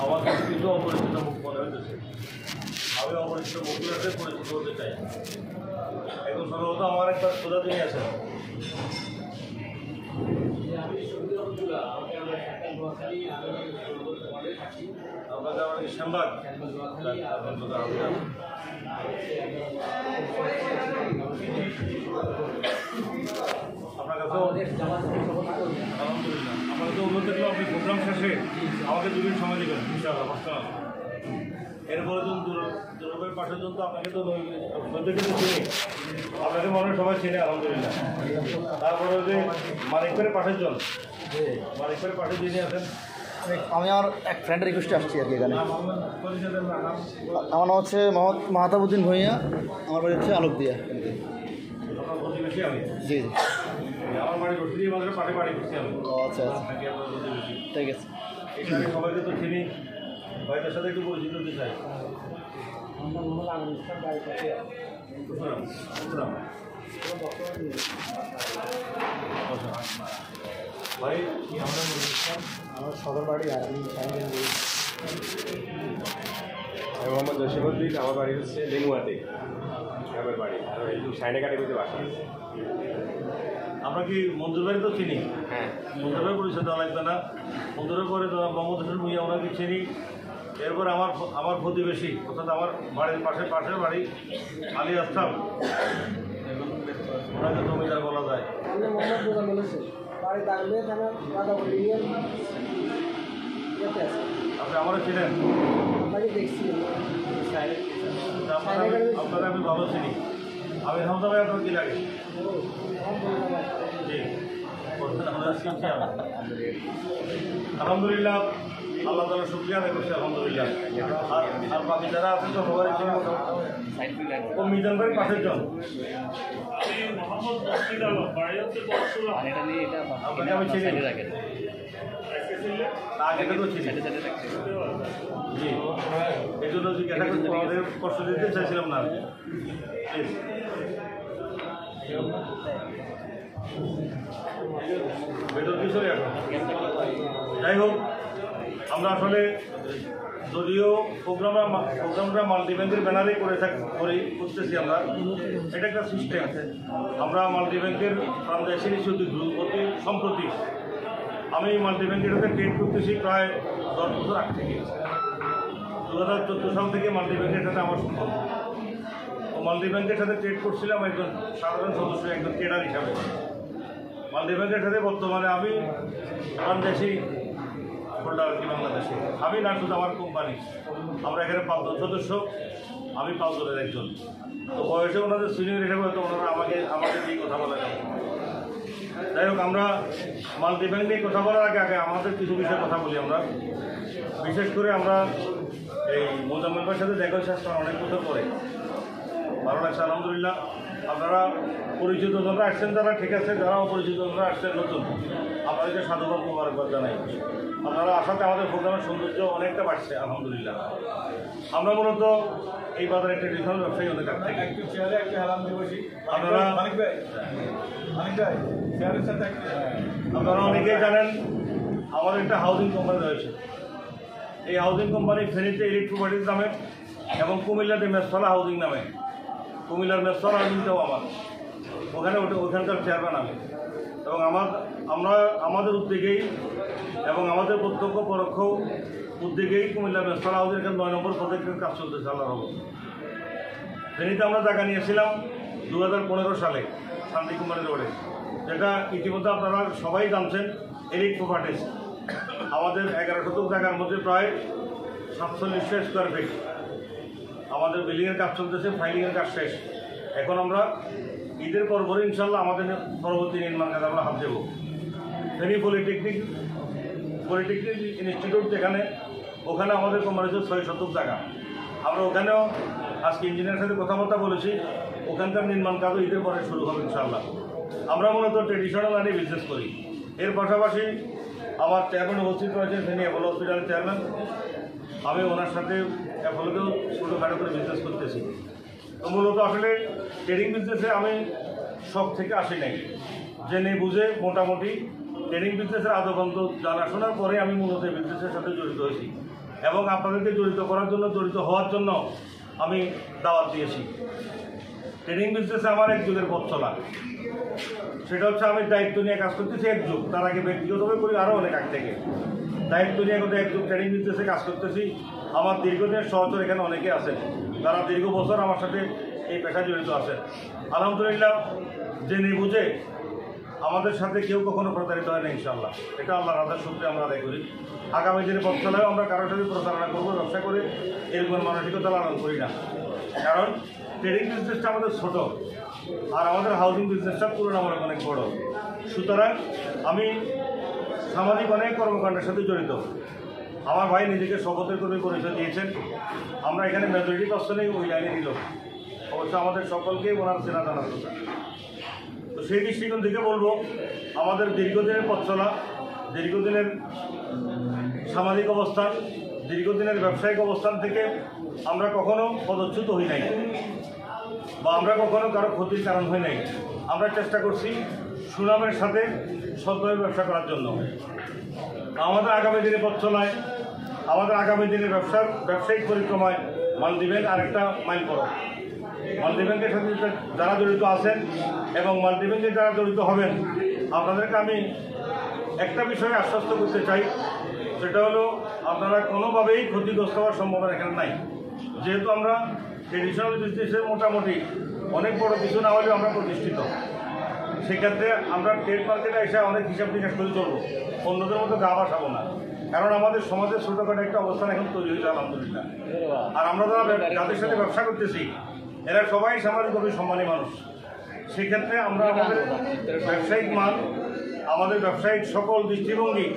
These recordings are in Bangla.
আমার কাছে কিছু অপরিচিত মুখ মনে হইতেছে। আমি অপরিচিত মুখগুলোর সাথে পরিচিত হতে চাই। এখন সম্ভবত আমার একটা সোজা দিনই আছে। আপনাকে আমার শ্যামবাগ আপনার কাছে আলহামদুলিল্লাহ আমার কাছে অনুরোধ থাকলে আপনি প্রোগ্রাম শেষে আমাকে 2 মিনিট সময় দেবেন ইনশাআল্লাহ। পার্সোনাল এরপরে যখন দুর্গের পাশের জন্য আপনাকে তো চিনি, আপনাকে মনে হয় সবাই চিনে আলহামদুলিল্লাহ। তারপরে যে মানিকপুরের পাশের জন, মানিকপুরের পাশে যিনি আছেন, আমি আমার এক ফ্রেন্ডের রিকোয়েস্টে আসছি আর কি এখানে। আমার নাম হচ্ছে মোহাম্মদ মাহতাবুদ্দিন ভূঁইয়া, আমার বাড়ি হচ্ছে আলোকদিয়া। আপনার প্রতিবেশী আমি? জি জি, আমার বাড়ি রশিদি বাজারের পাশে বাড়ি করছি আমি। ও আচ্ছা আচ্ছা, ঠিক আছে। এখানে সবাইকে তো চিনি, ভাইদের সাথে একটু পরিচিত হতে চাই। ভাই আমার সদর বাড়ি আমি মোহাম্মদ জসিমউদ্দিন, আমার বাড়ি হচ্ছে লেঙ্গুয়াতে, আমার বাড়ি আর সাইনে কাটিতে বাসা। আমরা কি মঞ্জুর ভাই তো চিনি? হ্যাঁ, মঞ্জুর ভাই পরিচয় দেওয়া লাগবে না। মঞ্জুরের পরে তো মোহাম্মদ হোসেন ভূঁইয়া ওনাকে চিনি। এরপর আমার প্রতিবেশী অর্থাৎ আমার বাড়ির পাশের বাড়ি আলী আসলাম, ওনাকে জমিদার বলা যায়। আপনি আমারও চিনেন? আপনারা আমি ভালো চিনি। আমি হামজা ভাই আপনার কি লাগে? জি, আলহামদুলিল্লাহ, আল্লাহ তাআলা শুকরিয়া আদায় করছি আলহামদুলিল্লাহ। আর বাকি যারা আছেন তো সবাই চিনি। ও মিজান ভাই পাশের জন। আপনাকে আমি চিনি, আগে তো চিনি। জি, এই জন্য জিজ্ঞাসা করতে আমাদের কষ্ট দিতে চাইছিলাম না। ভেতর কিছু এখন যাই হোক, আমরা আসলে যদিও প্রোগ্রামটা মাল্টিব্যাংকের ব্যানারেই করতেছি আমরা, এটা একটা সিস্টেম। আমরা মাল্টিব্যাংকের ট্রানজ্যাকশন ইস্যু অতি সম্প্রতি আমি মাল্টিব্যাংকের সাথে ট্রেড করতেছি প্রায় 10 বছর আগ থেকে। 2014 সাল থেকে মাল্টিব্যাংকের সাথে আমার সম্পর্ক। মাল্টিব্যাংকের সাথে ট্রেড করছিলাম একজন সাধারণ সদস্য, একজন ট্রেডার হিসাবে। মাল্টিব্যাংকের সাথে বর্তমানে আমি ট্রানজ্যাকশন হোল্ডার আর কি বাংলাদেশে। আমি না শুধু আমার কোম্পানি, আমরা এখানে 5 জন সদস্য, আমি 5 জনের একজন। তো বয়সে ওনাদের সিনিয়র হিসেবে হয়তো ওনারা আমাকে দিয়ে কথা বলা যায়। যাই হোক, আমরা মাল্টিব্যাংক নিয়ে কথা বলার আগে আমাদের কিছু বিষয়ে কথা বলি। আমরা বিশেষ করে আমরা এই মোজাম্মেল ভাইয়ের সাথে দেখা হয়েছে অনেক বছর পরে, ভালো লাগছে আলহামদুলিল্লাহ। আপনারা পরিচিত যারা আসছেন তারা ঠিক আছে, যারা অপরিচিত যারা আসছেন নতুন, আপনাদেরকে সাধুবাদ মোবারকবাদ জানাই। আপনারা আসাতে আমাদের প্রোগ্রামের সৌন্দর্য অনেকটা বাড়ছে আলহামদুলিল্লাহ। আমরা মূলত এই বাজারে ট্রেডিশনাল ব্যবসায়ী হতে থাকি। আপনারা অনেকেই জানেন আমাদের একটা হাউজিং কোম্পানি রয়েছে। এই হাউজিং কোম্পানি ফেনীতে ইলিট প্রপার্টিজ নামে এবং কুমিল্লাতে মেসফালা হাউজিং নামে। কুমিল্লার মেসফালা হাউজিংটাও আমার, ওখানকার চেয়ারম্যান আমি। এবং আমাদের উদ্যোগেই এবং আমাদের প্রত্যক্ষ পরোক্ষ উদ্যোগেই কুমিল্লার মেসফালা হাউজিং এখানে 9 নম্বর প্রজেক্টের কাজ চলতেছে আল্লাহর রহমতে। ফেনীতে আমরা জায়গা নিয়েছিলাম 2015 সালে শান্তি কুমারী রোডে, যেটা ইতিমধ্যে আপনারা সবাই জানছেন এলিট প্রপার্টিজ। আমাদের 11 শতক জায়গার মধ্যে প্রায় 4700 স্কোয়ার ফিট আমাদের বিল্ডিংয়ের কাজ চলতেছে, ফাইলিংয়ের কাজ শেষ। এখন আমরা ঈদের পরপরে ইনশাল্লাহ আমাদের পরবর্তী নির্মাণ কাজ আমরা হাত দেব। ফেনী পলিটেকনিক ইনস্টিটিউট যেখানে, ওখানে আমাদের কোম্পানি 6 শতক জায়গা। আমরা ওখানেও আজকে ইঞ্জিনিয়ারের সাথে কথাবার্তা বলেছি, ওখানকার নির্মাণ কাজও ঈদের পরে শুরু হবে ইনশাআল্লাহ। আমরা মূলত ট্রেডিশনাল লাইনে বিজনেস করি। এর পাশাপাশি আমার চেয়ারম্যান উপস্থিত রয়েছে, ফেনী অ্যাপোলো হসপিটালের চেয়ারম্যান। আমি ওনার সাথে অ্যাপোলোতেও ছোটোখাটো করে বিজনেস করতেছি। তো মূলত আসলে ট্রেডিং বিজনেসে আমি শখ থেকে আসি নাই, জেনে বুঝে মোটামুটি ট্রেডিং বিজনেসের আদবন্ত জানাশোনার পরে আমি মূলত বিজনেসের সাথে জড়িত হয়েছি। এবং আপনাদেরকে জড়িত করার জন্য, জড়িত হওয়ার জন্য আমি দাওয়াত দিয়েছি। ট্রেনিং বিজনেসে আমার এক যুগের পথ চলা, সেটা হচ্ছে আমি দায়িত্ব নিয়ে কাজ করতেছি এক যুগ, তার আগে ব্যক্তিগতভাবে করি আরও অনেক আগ থেকে। দায়িত্ব নিয়ে কিন্তু এক যুগ ট্রেনিং বিজনেসে কাজ করতেছি। আমার দীর্ঘদিনের সহচর এখানে অনেকে আছেন, তারা দীর্ঘ বছর আমার সাথে এই পেশায় জড়িত আছেন। আলহামদুলিল্লাহ, জেনে বুঝে আমাদের সাথে কেউ কখনো প্রতারিত হয় না ইনশাআল্লাহ। এটা আল্লাহর রাজার সূত্রে আমরা আদায় করি। আগামী দিনে পথ চলায়ও আমরা কারোর সাথে প্রতারণা করবো, ব্যবসা করে এরকম মানসিকতা লালন করি না। কারণ ট্রেডিং বিজনেসটা আমাদের ছোট, আর আমাদের হাউজিং বিজনেসটা তুলনামূলক অনেক বড়। সুতরাং আমি সামাজিক অনেক কর্মকাণ্ডের সাথে জড়িত। আমার ভাই নিজেকে শপথের কর্মী পরিচয় দিয়েছেন। আমরা এখানে মেজরিটি পার্সনেই ওই লাইনে দিল, অবশ্য আমাদের সকলকেই ওনার চেনা জানার কথা। তো সেই দৃষ্টিকোণ থেকে বলবো, আমাদের দীর্ঘদিনের পথ চলা, দীর্ঘদিনের সামাজিক অবস্থান, দীর্ঘদিনের ব্যবসায়িক অবস্থান থেকে আমরা কখনো পদচ্যুত হই নাই, বা আমরা কখনো কারো ক্ষতির কারণ হই নাই। আমরা চেষ্টা করছি সুনামের সাথে সৎভাবে ব্যবসা করার জন্য। আমাদের আগামী দিনে পথ চলায়, আমাদের আগামী দিনে ব্যবসায়িক পরিক্রমায় মালদ্বীপ ব্যাংক আরেকটা মাইল পড়ো। মালদ্বীপ ব্যাংকের সাথে যারা জড়িত আছেন এবং মালদ্বীপ ব্যাংকে যারা জড়িত হবেন, আপনাদেরকে আমি একটা বিষয়ে আশ্বস্ত করতে চাই, সেটা হলো আপনারা কোনোভাবেই ক্ষতিগ্রস্ত হওয়ার সম্ভাবনা এখানে নাই। যেহেতু আমরা ট্রেডিশনাল বিজনেসে মোটামুটি অনেক বড় কিছু না হলেও আমরা প্রতিষ্ঠিত, সেক্ষেত্রে আমরা ট্রেড মার্কেটে এসে অনেক হিসাব নিকাশ করে চলবো, অন্যদের মতো গা বাসাবো না। কারণ আমাদের সমাজের ছোটোখাটো একটা অবস্থান এখন তৈরি হয়েছে আলহামদুলিল্লাহ। আর আমরা যাদের সাথে ব্যবসা করতেছি এরা সবাই সামাজিকভাবে সম্মানী মানুষ। সেক্ষেত্রে আমরা আমাদের ব্যবসায়িক মান, আমাদের ব্যবসায়িক সকল দৃষ্টিভঙ্গি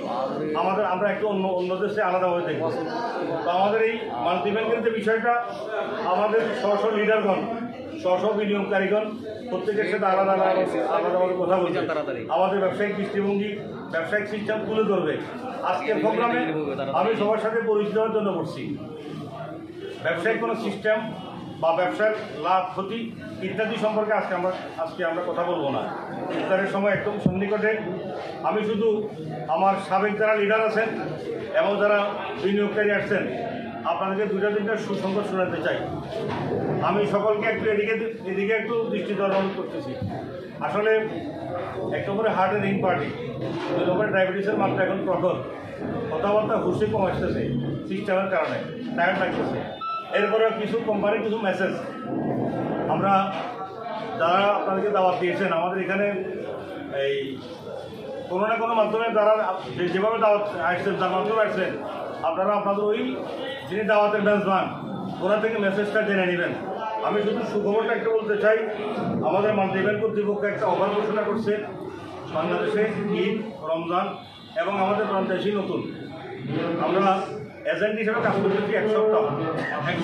আমরা একটু অন্যদের চেয়ে আলাদাভাবে দেখব। তো আমাদের এই মাল্টি ব্যাংকের যে বিষয়টা, আমাদের স্ব লিডারগণ, স্ব বিনিয়োগকারীগণ প্রত্যেকের সাথে আলাদাভাবে কথা বলছে, আমাদের ব্যবসায়িক দৃষ্টিভঙ্গি, ব্যবসায়িক সিস্টেম তুলে ধরবে। আজকের প্রোগ্রামে আমি সবার সাথে পরিচিত হওয়ার জন্য করছি। ব্যবসায়িক কোনো সিস্টেম বা ব্যবসার লাভ ক্ষতি ইত্যাদি সম্পর্কে আজকে আমরা কথা বলবো না। ইফতারের সময় একদম সন্নিকটে আমি শুধু আমার সাবেক যারা লিডার আছেন এবং যারা বিনিয়োগকারী আসছেন, আপনাদেরকে দুটা তিনটা সুসংবাদ শোনাতে চাই। আমি সকলকে একটু এদিকে একটু দৃষ্টি অনুরোধ করতেছি। আসলে এক নম্বরে হার্ট অ্যান্ড রিং পার্টি, দুই নম্বরে ডায়াবেটিসের মাত্রা এখন প্রখর, কথাবার্তা হুশে কম আসতেছে সিস্টেমের কারণে, টায়ার্ড লাগতেছে। এরপরেও কিছু কোম্পানির কিছু মেসেজ আমরা যারা আপনাদেরকে দাওয়াত দিয়েছেন, আমাদের এখানে এই কোনো না কোনো মাধ্যমে যারা যেভাবে দাওয়াত আসছেন, তার মাধ্যমে আসছেন, আপনারা আপনাদের ওই যিনি দাওয়াতের মেজবান ওনার থেকে মেসেজটা জেনে নেবেন। আমি শুধু সুখবরটা একটা বলতে চাই, আমাদের মাল্টি ব্যাংক কর্তৃপক্ষ একটা অফার ঘোষণা করছে। বাংলাদেশে ঈদ, রমজান এবং আমাদের বাংলাদেশি নতুন আমরা এজেন্ট হিসেবে কাজ করতেছি এক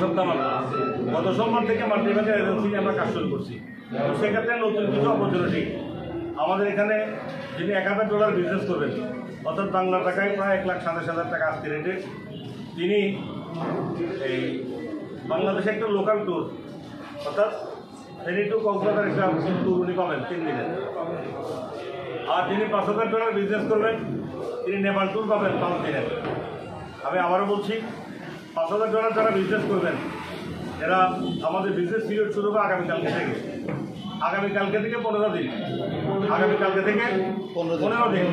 সপ্তাহ মাত্র। গত সোমবার থেকে মাল্টি ব্যাংকের এজেন্সি নিয়ে আমরা কাজ শুরু করছি। তো সেক্ষেত্রে নতুন কিছু অপরচুনিটি আমাদের এখানে, যিনি $1000 বিজনেস করবেন, অর্থাৎ বাংলা টাকায় প্রায় 1,27,000 টাকা আজকে রেটে, তিনি এই বাংলাদেশে একটা লোকাল ট্যুর, অর্থাৎ ফেরি টু কক্সবাজার একটা ট্যুর উনি পাবেন 3 দিনের। আর যিনি $5,000 বিজনেস করবেন, তিনি নেপাল ট্যুর পাবেন 5 দিনের। আমি আবারও বলছি, $5,000 যারা বিজনেস করবেন, এরা আমাদের বিজনেস পিরিয়ড শুরু হবে আগামীকালকে থেকে। আগামীকালকে থেকে 15 দিন, আগামীকালকে থেকে 15 দিন।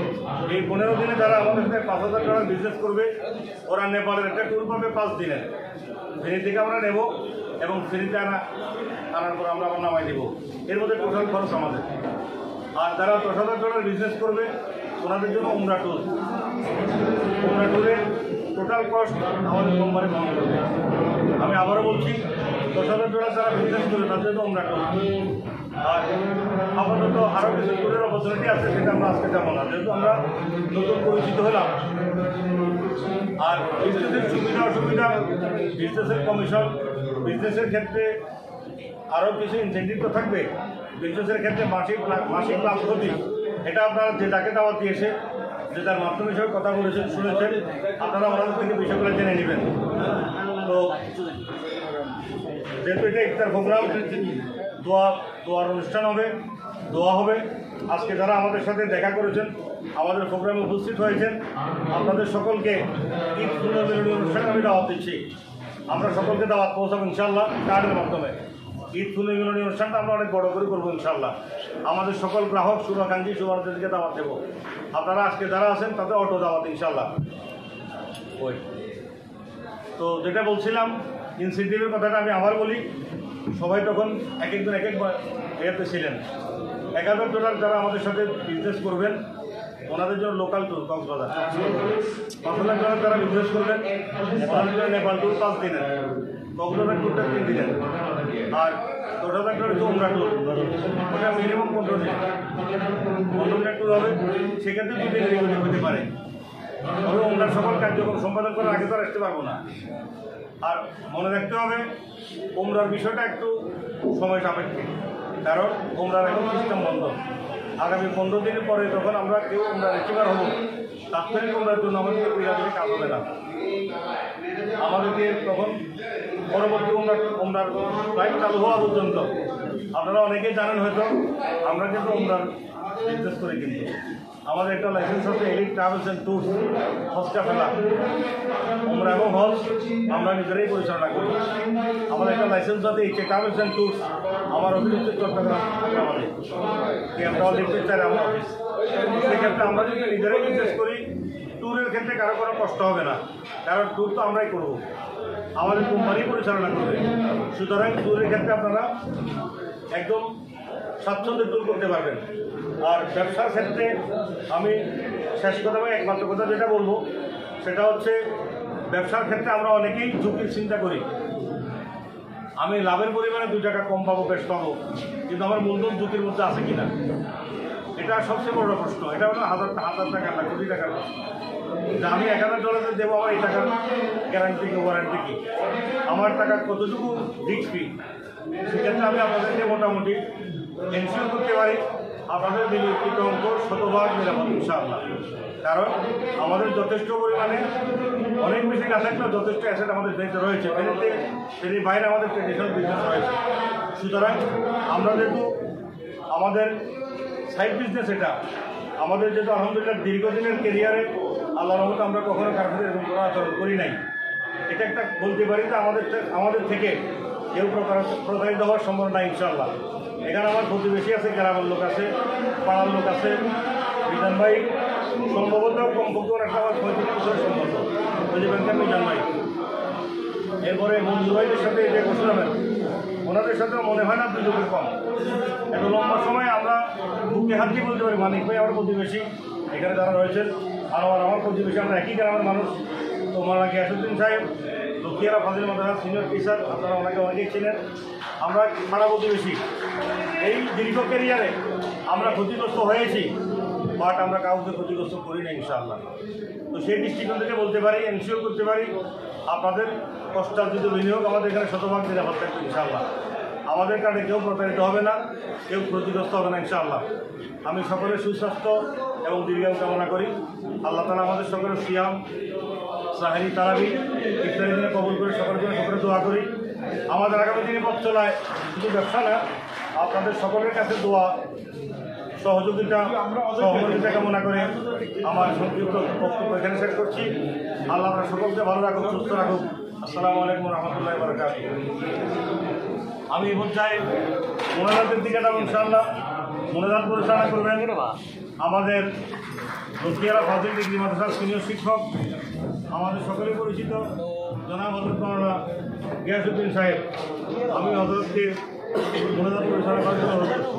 এই 15 দিনে যারা আমাদের সাথে $5,000 বিজনেস করবে, ওরা নেপালের একটা ট্যুর পাবে 5 দিনের। ফেরি থেকে আমরা নেব এবং ফেরিতে আনার পর আমরা আবার নামাই দেবো। এর মধ্যে টোটাল খরচ আমাদের। আর যারা $10,000 বিজনেস করবে, ওনাদের জন্য উমরা ট্যুরে টোটাল কস্ট আমাদের কোম্পানি বহন করবে। আমি আবারও বলছি, $10,000 যারা বিজনেস করবে তাদের জন্য উমরা ট্যুর। আর আপাতত আরও কিছু ট্যুরের অপরচুনিটি আছে, সেটা আমরা আজকে যাবো না, যেহেতু আমরা নতুন পরিচিত হলাম। আর বিজনেসের সুবিধা অসুবিধা, বিজনেসের কমিশন, বিজনেসের ক্ষেত্রে আরও কিছু ইনসেন্টিভ তো থাকবে। বিজনেসের ক্ষেত্রে মাসিক লাভ ক্ষতি, এটা আপনারা যে যাকে দাওয়াত দিয়েছে, যে তার মাধ্যম হিসেবে কথা বলেছেন, শুনেছেন, আপনারা ওনাদের থেকে বিষয়গুলো জেনে নেবেন। তো যেহেতু এটা ইফতার প্রোগ্রাম, দোয়ার অনুষ্ঠান হবে, দোয়া হবে, আজকে যারা আমাদের সাথে দেখা করেছেন, আমাদের প্রোগ্রামে উপস্থিত হয়েছেন, আপনাদের সকলকে ঈদ পুনর্মিলনী অনুষ্ঠানে আমি দাওয়াত দিচ্ছি। আমরা সকলকে দাওয়াত পৌঁছাবো ইনশাআল্লাহ কার্ডের মাধ্যমে। ঈদ পুনর্মিলনী অনুষ্ঠানটা আমরা অনেক বড় করে করবো ইনশাআল্লাহ। আমাদের সকল গ্রাহক শুভাকাঙ্ক্ষী শুভার্থীদেরকে দাওয়াত দেবো। আপনারা আজকে যারা আছেন তাদের অটো দাওয়াত ইনশাআল্লাহ। ওই তো যেটা বলছিলাম ইনসেন্টিভের কথাটা আমি আবার বলি, সবাই তখন এক একজন এক এক ইয়েতে ছিলেন। $1000 যারা আমাদের সাথে বিজনেস করবেন ওনাদের জন্য লোকাল ট্যুর কক্সবাজার, $5,000 যারা বিজনেস করবেন ওনাদের জন্য নেপাল ট্যুর 5 দিনের, কক্সবাজার ট্যুরটা 3 দিনের, আর $10,000 হচ্ছে উমরা ট্যুর, ওটা মিনিমাম 15 দিন। 15 দিনের ট্যুর হবে, সেক্ষেত্রে 2 দিনের রেগুলার হতে পারে। তবে উমরার সকল কার্যক্রম সম্পাদন করার আগে তো আর আসতে পারবো না। আর মনে রাখতে হবে উমরার বিষয়টা একটু সময় সাপেক্ষে, কারণ উমরার এখন সিস্টেম বন্ধ। আগামী 15 দিন পরে যখন আমরা কেউ উমরা রিসিভার হবো, তাৎক্ষণিক উমরার জন্য আমাদের দিকে কাজ হবে না। আমাদেরকে তখন পরবর্তী উমরার ফ্লাইট চালু হওয়া পর্যন্ত, আপনারা অনেকেই জানেন হয়তো, আমরা কিন্তু উমরার বিজনেস করি, কিন্তু আমাদের একটা লাইসেন্স আছে এলিট ট্রাভেলস অ্যান্ড ট্যুরস, হজটা ফেলা উমরা এবং হজ আমরা নিজেরাই পরিচালনা করি। আমাদের একটা লাইসেন্স আছে এই ট্রাভেলস অ্যান্ড ট্যুরস, আমার অফিস হচ্ছে চট্টগ্রাম আমাদের ক্যাম্পটাও লিখতে চাই আমার অফিস। সেক্ষেত্রে আমরা যদি নিজেরাই বিজনেস করি, ট্যুরের ক্ষেত্রে কারো কোনো কষ্ট হবে না, কারণ ট্যুর তো আমরাই করবো, আমাদের কোম্পানি পরিচালনা করবে। সুতরাং ট্যুরের ক্ষেত্রে আপনারা একদম স্বাচ্ছন্দ্যে ট্যুর করতে পারবেন। আর ব্যবসার ক্ষেত্রে আমি শেষ কথা বা একমাত্র কথা যেটা বলবো সেটা হচ্ছে, ব্যবসার ক্ষেত্রে আমরা অনেকেই ঝুঁকির চিন্তা করি। আমি লাভের পরিমাণে 2 টাকা কম পাবো, বেশ পাবো, কিন্তু আমার মূলধন ঝুঁকির মধ্যে আছে কিনা, এটা সবচেয়ে বড় প্রশ্ন। এটা হলো হাজার টাকা না কোটি টাকার প্রশ্ন। যে আমি $1000 দেবো, আমার এই টাকার গ্যারান্টি কি ওয়ারেন্টি কি, আমার টাকা কতটুকু রিস্ক ফ্রি, সেক্ষেত্রে আমি আপনাদেরকে মোটামুটি এনশিওর করতে পারি আপনাদের বিনিয়োগকৃত অঙ্ক 100% নিরাপদ ইনশাআল্লাহ। কারণ আমাদের যথেষ্ট পরিমাণে অনেক বেশি না থাকলেও যথেষ্ট অ্যাসেট আমাদের দেশে রয়েছে, ফেরির বাইরে আমাদের ট্রেডিশনাল বিজনেস রয়েছে। সুতরাং আমরা যেহেতু আমাদের সাইড বিজনেস এটা, আমাদের যেহেতু আলহামদুলিল্লাহ দীর্ঘদিনের কেরিয়ারে আল্লাহর রহমতে আমরা কখনো কারোর সাথে এরকম কোনো আচরণ করি নাই। এটা একটা বলতে পারি যে আমাদের থেকে কেউ প্রতারিত হওয়ার সম্ভাবনা ইনশাআল্লাহ। এখানে আমার প্রতিবেশী আছে, গ্রামের লোক আছে, পাড়ার লোক আছে। মিজান ভাই সম্ভবত কমপক্ষে একটা আমার 35 বছরের সম্পর্ক, ওই যে ব্যাংকের মিজান ভাই। এরপরে মঞ্জু ভাইদের সাথে যে বসলামেন, ওনাদের সাথেও মনে হয় না দুজনের কম। এত লম্বা সময় আমরা বুকে হাত দিয়ে বলতে পারি মানিক ভাই আমার প্রতিবেশী, এখানে যারা রয়েছেন আমার প্রতিবেশী, আমরা একই গ্রামের মানুষ। তো মাওলানা গিয়াসউদ্দিন সাহেব, লক্ষ্মীরা ফাজিল মাদ্রাসার সিনিয়র টিচার, আপনারা অনেকেই ছিলেন। আমরা পাড়া প্রতিবেশী। এই দীর্ঘ ক্যারিয়ারে আমরা ক্ষতিগ্রস্ত হয়েছি, বাট আমরা কাউকে ক্ষতিগ্রস্ত করি না ইনশাআল্লাহ। তো সেই দৃষ্টিকোণ থেকে বলতে পারি, এনশিওর করতে পারি আপনাদের কষ্টার্জিত বিনিয়োগ আমাদের এখানে 100% নিরাপদ থাকবে ইনশাআল্লাহ। আমাদের কারণে কেউ প্রতারিত হবে না, কেউ ক্ষতিগ্রস্ত হবে না ইনশাআল্লাহ। আমি সকলের সুস্বাস্থ্য এবং দীর্ঘায়ু কামনা করি। আল্লাহ তাআলা আমাদের সকলের সিয়াম, সাহেরি, তারাবি ইত্যাদি দিনে কবুল করে সকলের জন্য সকলে দোয়া করি। আমাদের আগামী দিনে পথ চলায় শুধু ব্যবসা না, আপনাদের সকলের কাছে দোয়া, সহযোগিতা কামনা করে আমার সংক্ষিপ্ত বক্তব্য এখানে শেষ করছি। আল্লাহ আপনার সকলকে ভালো রাখুন, সুস্থ রাখুন। আসসালামু আলাইকুম রহমতুল্লাহি ওয়া বারাকাতুহু। আমি চাই মোনাজাতের দিকে যাবো ইনশাআল্লাহ। মোনাজাত পরিচালনা করবেন আমাদের লক্ষ্মীরা ফাজিল ডিগ্রি মাদ্রাসার সিনিয়র শিক্ষক, আমাদের সকলেই পরিচিত জনাব হযরত মাওলানা গিয়াসউদ্দিন সাহেব। আমি হযরতকে মোনাজাত পরিচালনা করার জন্য অনুরোধ করছি।